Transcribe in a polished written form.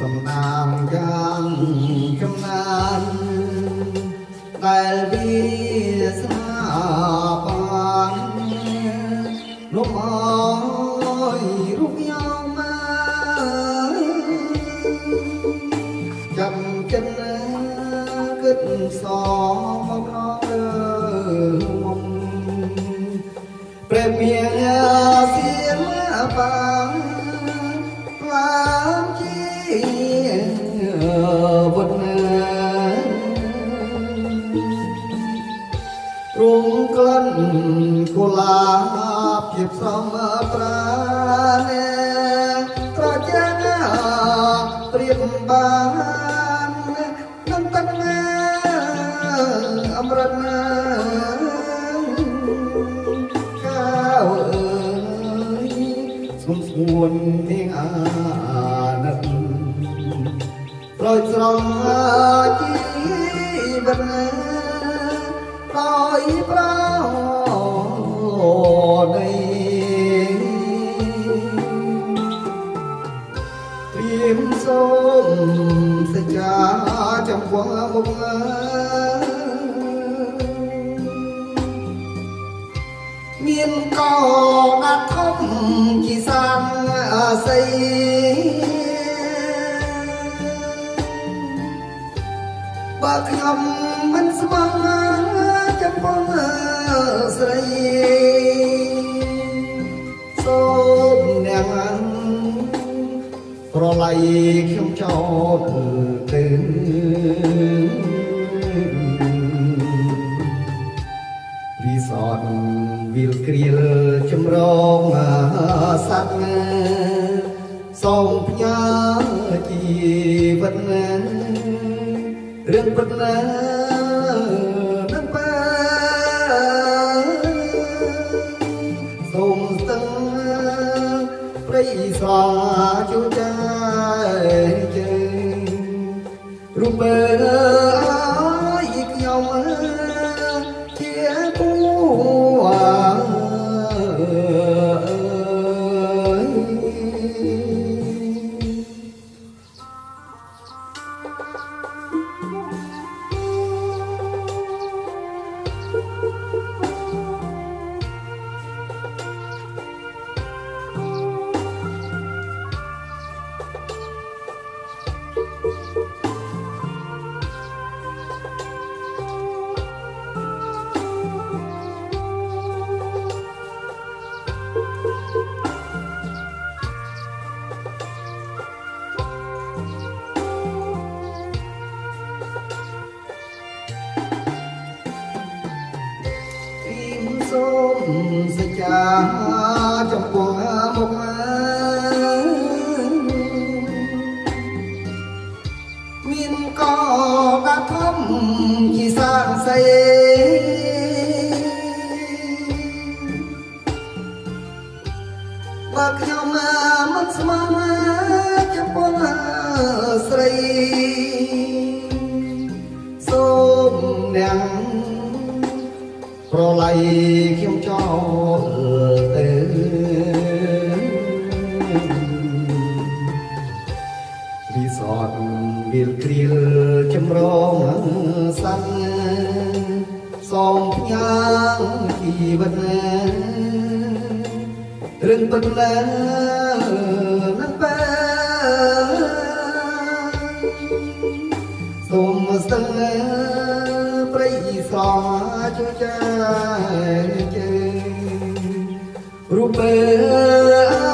សំណាងយ៉ាងចំណានដែលវាស្នាបានលោកអើយរូបយ៉ាងមកចាំចិនគិតសមកដល់មុំព្រះមាសៀមបានឡើងជាវត្តរងក្លិនកុលាបជាផ្សំប្រាណែត្រជាប្រៀបបាននឹងទឹកណាអមរិតណាកាវអើយស្ងួននាងអាណិតប្រយស្រង់ជីវិតដោយប្រោនៃព្រាមសូមសច្ចាចំពោះមុខមានកោណាត់ធំជាសានអាស័យបើខ្ញុំមិនស្មងចំពោះស្រីសូមអ្នកប្រឡ័យខ្ញុំចោលទៅរីសតវិលគ្រាលចម្រងសត្វសូមផ្ញើជីវិតរឿងពិតណានឹងបែសូមស្ទឹងព្រៃស្រជួចាជើងរូបើអើយខ្ញុំជាគូសូមសច្ចាចំពោះមុខមានកោដាធំជាសាងសីបើខ្ញុំមិនស្មងចំពោះស្រីសូមអ្នកប្រឡ័យខ្ញុំចោលទៅរីសតវាលគ្រាលចម្រងសัตว์សូមផ្ញើជីវិតរឿងពិតណានឹងបែសូមស្ទឹងព្រៃស្រជួចាជើងរូបើ